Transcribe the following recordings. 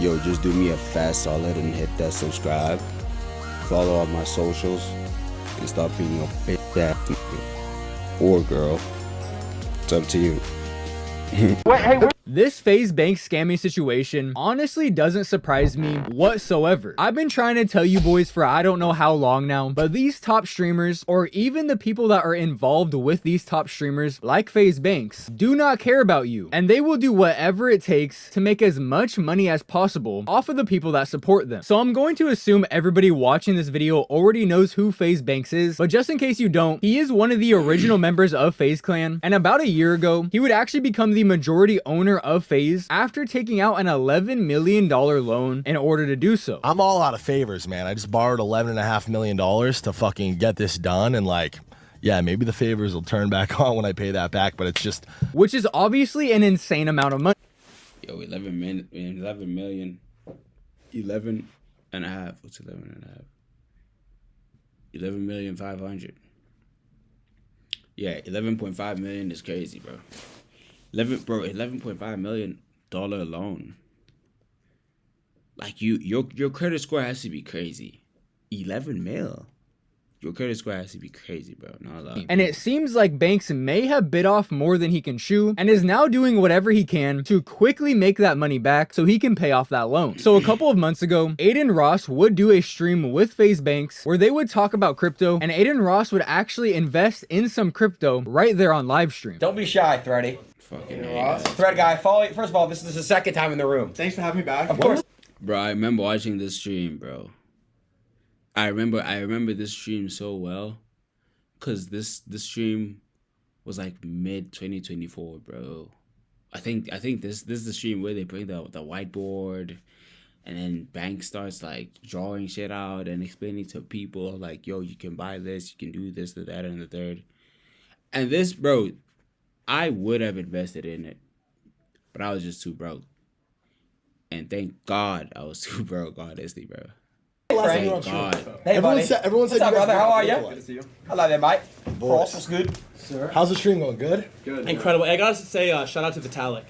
Yo, just do me a fast solid and hit that subscribe. Follow all my socials and stop being a bitch ass nigga or girl. It's up to you. This FaZe bank scamming situation honestly doesn't surprise me whatsoever. I've been trying to tell you boys for I don't know how long now, but these top streamers, or even the people that are involved with these top streamers like FaZe banks, do not care about you, and they will do whatever it takes to make as much money as possible off of the people that support them. So I'm going to assume everybody watching this video already knows who FaZe Banks is, but just in case you don't, he is one of the original members of FaZe Clan, and about a year ago, he would actually become the majority owner of FaZe after taking out an $11 million loan in order to do so. I'm all out of favors, man. I just borrowed $11.5 million to fucking get this done, and like, yeah, maybe the favors will turn back on when I pay that back, but it's just... Which is obviously an insane amount of money. Yo, 11 million, 11 and a half. What's 11 and a half? 11,500,000. Yeah, 11.5 million is crazy, bro. 11.5 million dollar loan. Like your credit score has to be crazy. 11 mil. Your credit score has to be crazy, bro. Not a lot. And it seems like Banks may have bit off more than he can chew and is now doing whatever he can to quickly make that money back so he can pay off that loan. So a couple of months ago, ADIN Ross would do a stream with FaZe Banks where they would talk about crypto, and ADIN Ross would actually invest in some crypto right there on live stream. Don't be shy, Thready. Fucking Thread guy, follow you. First of all, this is the second time in the room. Thanks for having me back. Of course. Bro, I remember watching this stream, bro. I remember this stream so well. Cause this stream was like mid 2024, bro. I think this is the stream where they bring the whiteboard, and then Bank starts like drawing shit out and explaining to people like, yo, you can buy this, you can do this, that, and the third. And this, bro, I would have invested in it, but I was just too broke. And thank God I was too broke, honestly, bro. Thank God. Hey, Everyone buddy. said What's up, brother? How are you? Good to see you. Hello there, mate. Boys. Cross, what's good? Sir. How's the stream going? Good? Good. Incredible. I gotta say, shout out to Vitalik.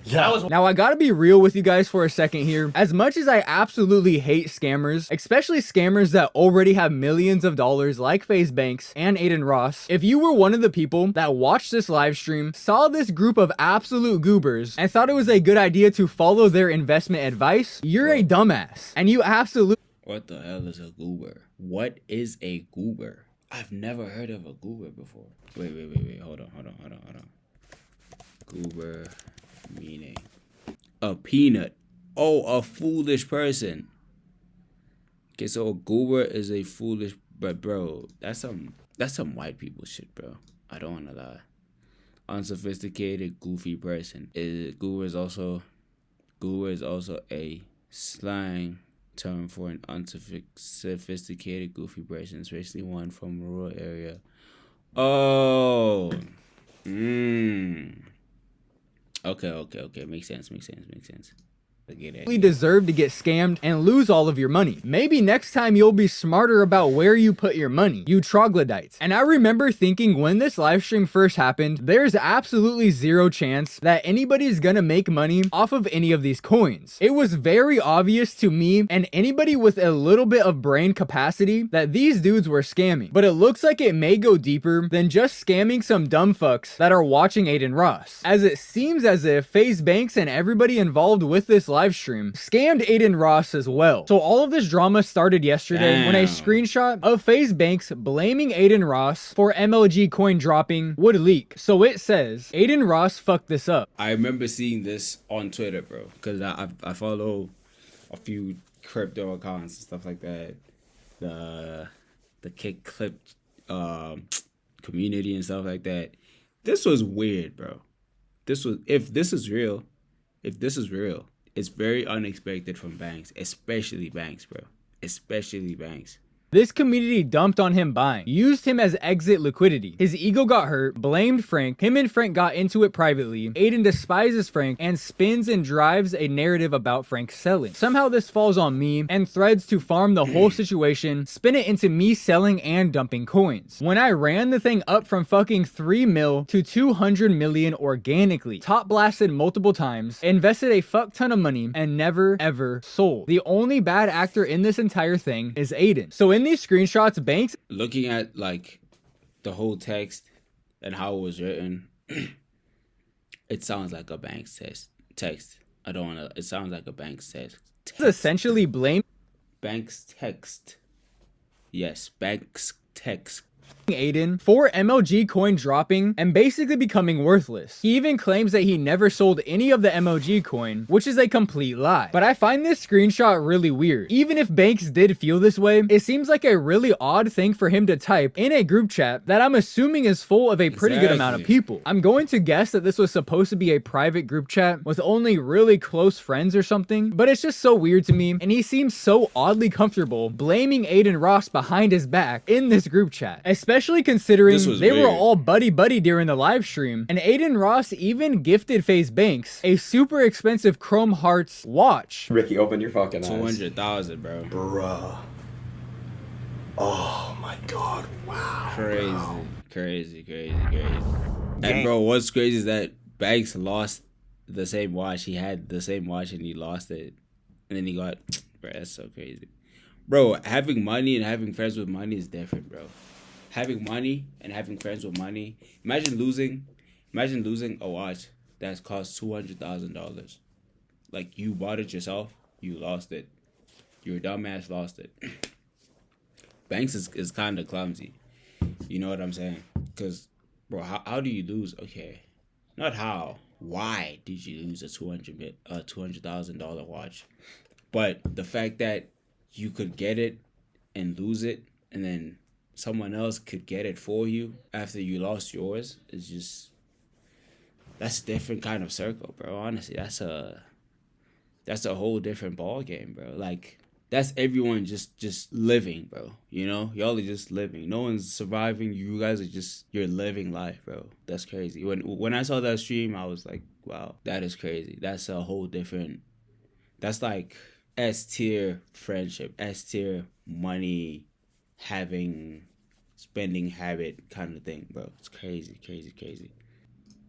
Yeah. Now I gotta be real with you guys for a second here. As much as I absolutely hate scammers, especially scammers that already have millions of dollars like FaZe Banks and ADIN Ross, if you were one of the people that watched this live stream, saw this group of absolute goobers, and thought it was a good idea to follow their investment advice, you're a dumbass. And you absolutely... What the hell is a goober? What is a goober? I've never heard of a goober before. Wait. Hold on. Goober meaning. A peanut. Oh, a foolish person. Okay, so a goober is a foolish, but bro, that's some white people shit, bro. I don't wanna lie. Unsophisticated, goofy person. Goober is also a slang term for an unsophisticated, goofy person, especially one from a rural area. Oh. Okay. Makes sense. I get it. deserve to get scammed and lose all of your money. Maybe next time you'll be smarter about where you put your money, you troglodytes. And I remember thinking when this live stream first happened, there's absolutely zero chance that anybody's gonna make money off of any of these coins. It was very obvious to me and anybody with a little bit of brain capacity that these dudes were scamming. But it looks like it may go deeper than just scamming some dumb fucks that are watching ADIN Ross, as it seems as if FaZe Banks and everybody involved with this live stream scammed ADIN Ross as well. So all of this drama started yesterday when a screenshot of FaZe Banks blaming ADIN Ross for MLG coin dropping would leak. So it says, ADIN Ross fucked this up. I remember seeing this on Twitter, bro, because I follow a few crypto accounts and stuff like that. The kick clip community and stuff like that. This was weird, bro. If this is real, it's very unexpected from Banks, especially Banks, bro. Especially Banks. This community dumped on him buying, used him as exit liquidity. His ego got hurt, blamed Frank, him and Frank got into it privately, ADIN despises Frank, and spins and drives a narrative about Frank selling. Somehow this falls on me and threads to farm the whole situation, spin it into me selling and dumping coins. When I ran the thing up from fucking 3 mil to 200 million organically, top blasted multiple times, invested a fuck ton of money, and never ever sold. The only bad actor in this entire thing is ADIN. So in these screenshots, Banks Looking at like the whole text and how it was written, it sounds like a Banks text. I don't want to. It sounds like a Banks text. essentially blamed Banks text. Yes, Banks text. ADIN for MLG coin dropping and basically becoming worthless. He even claims that he never sold any of the MLG coin, which is a complete lie. But I find this screenshot really weird. Even if Banks did feel this way, it seems like a really odd thing for him to type in a group chat that I'm assuming is full of a pretty good amount of people. I'm going to guess that this was supposed to be a private group chat with only really close friends or something, but it's just so weird to me, and he seems so oddly comfortable blaming ADIN Ross behind his back in this group chat, especially considering they were all buddy-buddy during the live stream, and ADIN Ross even gifted FaZe Banks a super expensive Chrome Hearts watch. Ricky, open your fucking eyes. 200,000, bro. Bruh. Oh my god. Wow. Crazy. And bro, what's crazy is that Banks lost the same watch. He had the same watch and he lost it. And then he got, bro, that's so crazy. Bro, having money and having friends with money is different, bro. Having money and having friends with money. Imagine losing a watch that's cost $200,000. Like, you bought it yourself, you lost it. Your dumbass lost it. Banks is kind of clumsy. You know what I'm saying? Because, bro, how do you lose? Okay, not how. Why did you lose a $200,000 watch? But the fact that you could get it and lose it, and then someone else could get it for you after you lost yours, is just, that's a different kind of circle, bro. Honestly, that's a whole different ball game, bro. Like, that's everyone just living, bro. You know, y'all are just living. No one's surviving. You guys are just, you're living life, bro. That's crazy. When I saw that stream, I was like, wow, that is crazy. That's a whole different, that's like S-tier friendship, S-tier money spending habit kind of thing, bro. It's crazy.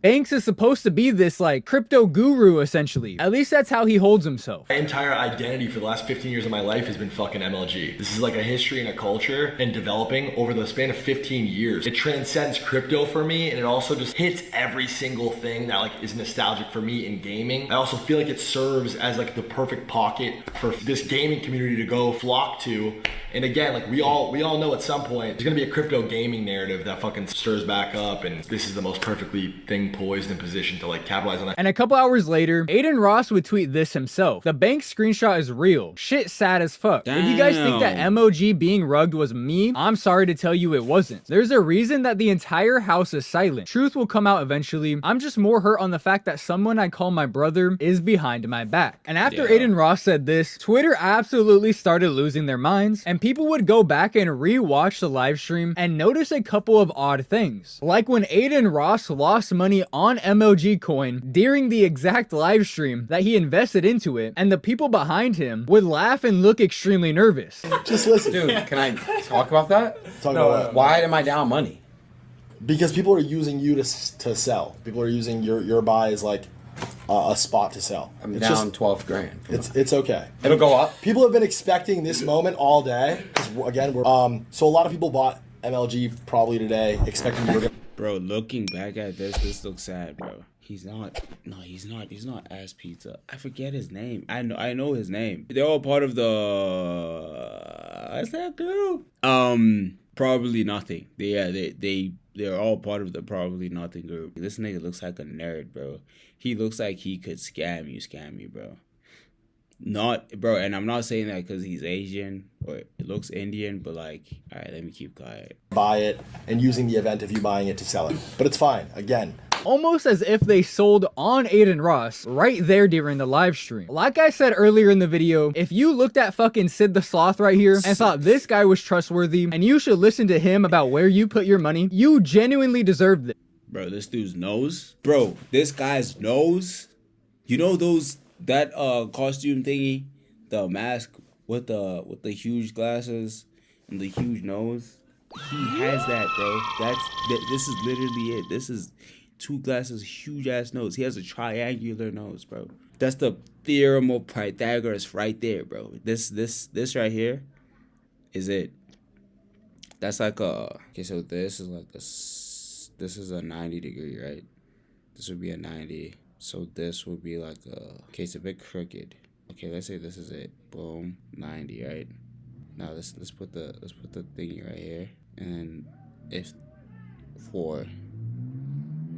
Banks is supposed to be this like crypto guru essentially. At least that's how he holds himself. My entire identity for the last 15 years of my life has been fucking MLG. This is like a history and a culture and developing over the span of 15 years. It transcends crypto for me, and it also just hits every single thing that like is nostalgic for me in gaming. I also feel like it serves as like the perfect pocket for this gaming community to go flock to. And again, like we all know at some point there's gonna be a crypto gaming narrative that fucking stirs back up, and this is the most perfectly thing poised in position to like capitalize on that. And a couple hours later, ADIN Ross would tweet this himself. The Banks screenshot is real. Shit sad as fuck. Damn. If you guys think that MOG being rugged was me, I'm sorry to tell you it wasn't. There's a reason that the entire house is silent. Truth will come out eventually. I'm just more hurt on the fact that someone I call my brother is behind my back. And after ADIN Ross said this, Twitter absolutely started losing their minds, and people would go back and re-watch the live stream and notice a couple of odd things. Like when ADIN Ross lost money on MLG coin during the exact live stream that he invested into it, and the people behind him would laugh and look extremely nervous. Just listen. Dude, can I talk about that? Talk about what? Why am I down money? Because people are using you to sell. People are using your buy as like a spot to sell. I'm It's down just- 12 grand. It's okay. It'll go up. People have been expecting this moment all day. 'Cause again, we're so a lot of people bought MLG probably today, expecting we were gonna. Bro, looking back at this looks sad, bro. He's not Ass Pizza. I forget his name. I know his name. They're all part of the what's that group? Probably Nothing. They're all part of the Probably Nothing group. This nigga looks like a nerd, bro. He looks like he could scam you, bro. Bro, and I'm not saying that because he's Asian or it looks Indian, but like, all right, let me keep quiet. Buy it and using the event of you buying it to sell it. But it's fine. Again, almost as if they sold on ADIN Ross right there during the live stream. Like I said earlier in the video, if you looked at fucking Sid the Sloth right here and thought this guy was trustworthy and you should listen to him about where you put your money, you genuinely deserve this. Bro, this dude's nose. Bro, this guy's nose. You know that costume thingy? The mask with the huge glasses and the huge nose. He has that, bro. This is literally it. This is 2 glasses, huge ass nose. He has a triangular nose, bro. That's the theorem of Pythagoras right there, bro. This right here is it. That's like okay, so this is like this is a 90 degree, right? This would be a 90. So this would be like okay, it's a bit crooked. Okay, let's say this is it. Boom, 90, right? Now let's put the thingy right here. And if for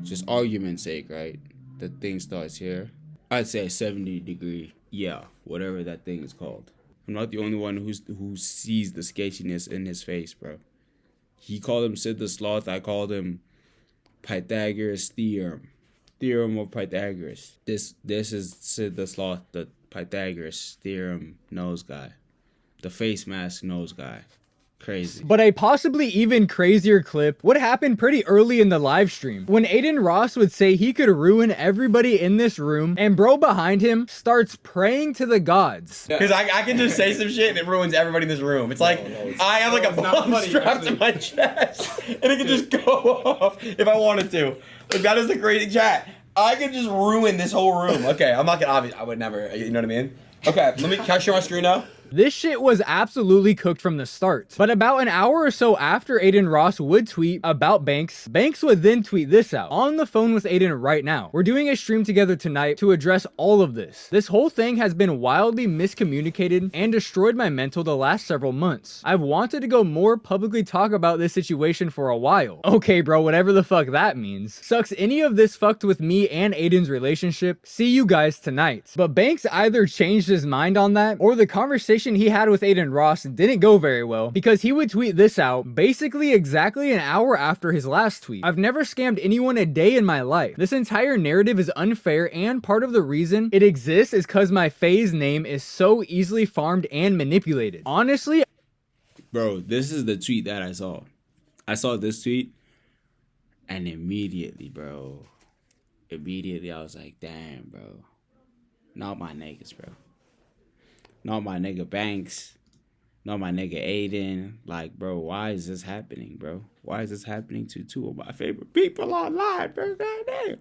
just argument's sake, right, the thing starts here, I'd say a 70 degree, yeah, whatever that thing is called. I'm not the only one who sees the sketchiness in his face, bro. He called him Sid the Sloth. I called him Pythagoras theorem of Pythagoras. This is Sid the Sloth, the Pythagoras theorem nose guy, the face mask nose guy. Crazy. But a possibly even crazier clip would happen pretty early in the live stream when ADIN Ross would say he could ruin everybody in this room, and bro behind him starts praying to the gods. Because I can just say some shit and it ruins everybody in this room. It's like I have like a bomb strapped to my chest and it can just go off if I wanted to. Like, that is the crazy chat. I could just ruin this whole room. Okay, I'm not gonna I would never. You know what I mean? Okay, can I share my screen now? This shit was absolutely cooked from the start. But about an hour or so after ADIN Ross would tweet about Banks, Banks would then tweet this out. On the phone with ADIN right now. We're doing a stream together tonight to address all of this. This whole thing has been wildly miscommunicated and destroyed my mental the last several months. I've wanted to go more publicly talk about this situation for a while. Okay, bro, whatever the fuck that means. Sucks any of this fucked with me and ADIN's relationship. See you guys tonight. But Banks either changed his mind on that, or the conversation he had with ADIN Ross didn't go very well, because he would tweet this out basically exactly an hour after his last tweet. I've never scammed anyone a day in my life. This entire narrative is unfair, and part of the reason it exists is because my FaZe name is so easily farmed and manipulated. Honestly, bro, this is the tweet that I saw. I saw this tweet and immediately I was like, damn, bro. Not my niggas, bro. Not my nigga Banks. Not my nigga ADIN. Like, bro, why is this happening, bro? Why is this happening to 2 of my favorite people online, bro? Goddamn.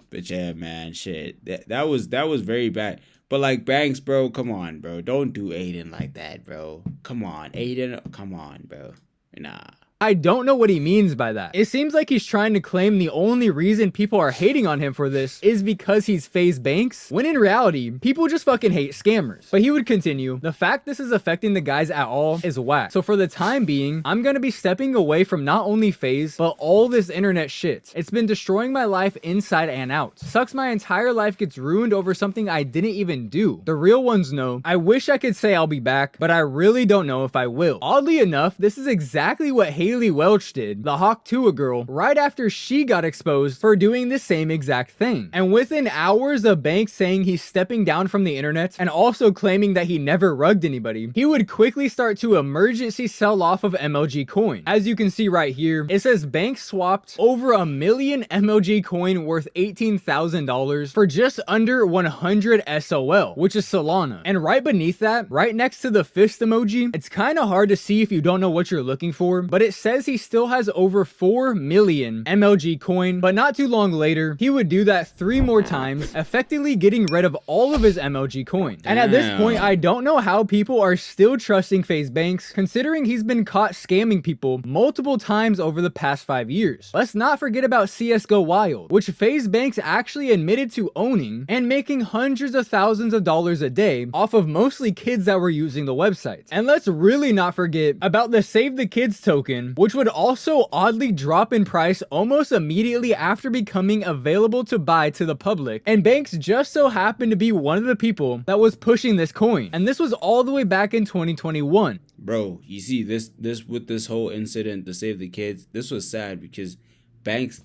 But yeah, man, shit. That was very bad. But like, Banks, bro, come on, bro. Don't do ADIN like that, bro. Come on, ADIN. Come on, bro. Nah. I don't know what he means by that. It seems like he's trying to claim the only reason people are hating on him for this is because he's FaZe Banks, when in reality, people just fucking hate scammers. But he would continue, the fact this is affecting the guys at all is whack. So for the time being, I'm gonna be stepping away from not only FaZe, but all this internet shit. It's been destroying my life inside and out. Sucks my entire life gets ruined over something I didn't even do. The real ones know. I wish I could say I'll be back, but I really don't know if I will. Oddly enough, this is exactly what Haley Welch did, the Hawk Tua girl, right after she got exposed for doing the same exact thing. And within hours of Banks saying he's stepping down from the internet and also claiming that he never rugged anybody, he would quickly start to emergency sell off of MLG coin. As you can see right here, it says Banks swapped over 1 million MLG coin worth $18,000 for just under 100 SOL, which is Solana. And right beneath that, right next to the fist emoji, it's kind of hard to see if you don't know what you're looking for, but it says he still has over 4 million MLG coin, but not too long later, he would do that 3 more times, effectively getting rid of all of his MLG coin. And at this point, I don't know how people are still trusting FaZe Banks, considering he's been caught scamming people multiple times over the past 5 years. Let's not forget about CSGO Wild, which FaZe Banks actually admitted to owning and making hundreds of thousands of dollars a day off of mostly kids that were using the website. And let's really not forget about the Save the Kids token, which would also oddly drop in price almost immediately after becoming available to buy to the public, and Banks just so happened to be one of the people that was pushing this coin, and this was all the way back in 2021. Bro, you see this with this whole incident to Save the Kids, this was sad because Banks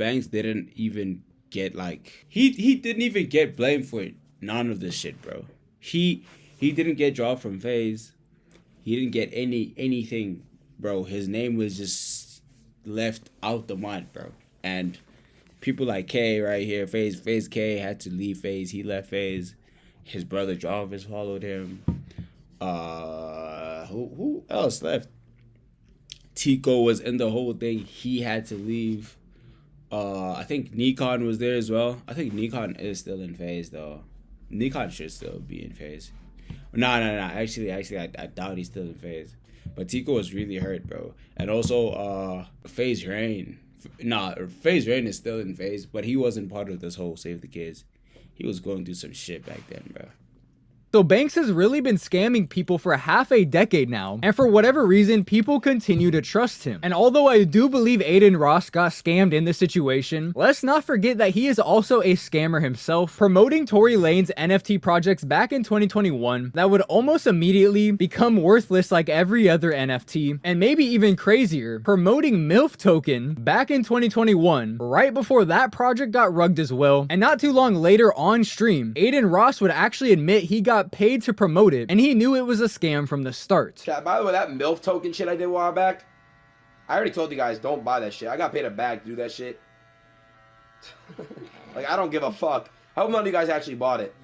Banks didn't even get like he didn't even get blamed for none of this shit, bro. He didn't get dropped from FaZe. He didn't get anything, bro. His name was just left out the mud, bro. And people like K right here, FaZe K had to leave FaZe. He left FaZe. His brother Jarvis followed him. Who else left? Tico was in the whole thing. He had to leave. I think Nikon was there as well. I think Nikon is still in FaZe though. Nikon should still be in FaZe. No. Actually, I doubt he's still in FaZe. But Tico was really hurt, bro. And also, FaZe Rain. FaZe Rain is still in FaZe, but he wasn't part of this whole Save the Kids. He was going through some shit back then, bro. So Banks has really been scamming people for half a decade now, and for whatever reason, people continue to trust him. And although I do believe ADIN Ross got scammed in this situation, let's not forget that he is also a scammer himself, promoting Tory Lane's NFT projects back in 2021 that would almost immediately become worthless like every other NFT, and maybe even crazier, promoting MILF Token back in 2021, right before that project got rugged as well. And not too long later on stream, ADIN Ross would actually admit he got paid to promote it, and he knew it was a scam from the start. Chat, by the way, that MILF token shit I did a while back, I already told you guys, don't buy that shit. I got paid a bag to do that shit. Like, I don't give a fuck. I hope none of you guys actually bought it.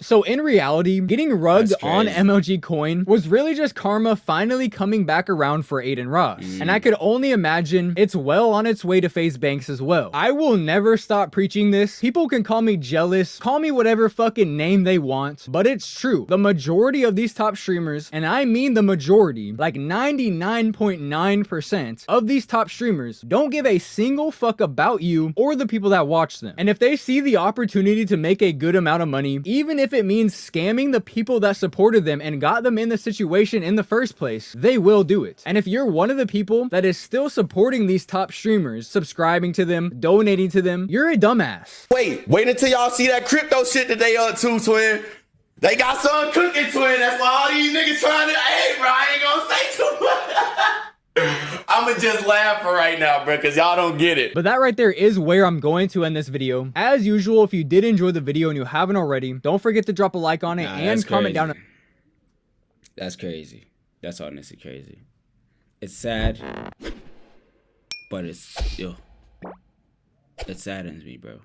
So in reality, getting rugged on MLG Coin was really just karma finally coming back around for ADIN Ross. And I could only imagine it's well on its way to FaZe Banks as well. I will never stop preaching this. People can call me jealous, call me whatever fucking name they want, but it's true. The majority of these top streamers, and I mean the majority, like 99.9% of these top streamers don't give a single fuck about you or the people that watch them. And if they see the opportunity to make a good amount of money, even if it means scamming the people that supported them and got them in the situation in the first place, they will do it. And if you're one of the people that is still supporting these top streamers, subscribing to them, donating to them, you're a dumbass. Wait until y'all see that crypto shit that they up to, twin. They got something cooking, twin. That's why all these niggas trying to, hey, bro, I ain't gonna say too much. I'ma just laugh for right now, bro, because y'all don't get it. But that right there is where I'm going to end this video. As usual, if you did enjoy the video and you haven't already, don't forget to drop a like on it and comment down. That's crazy. That's honestly crazy. It's sad, but it saddens me, bro.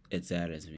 It saddens me.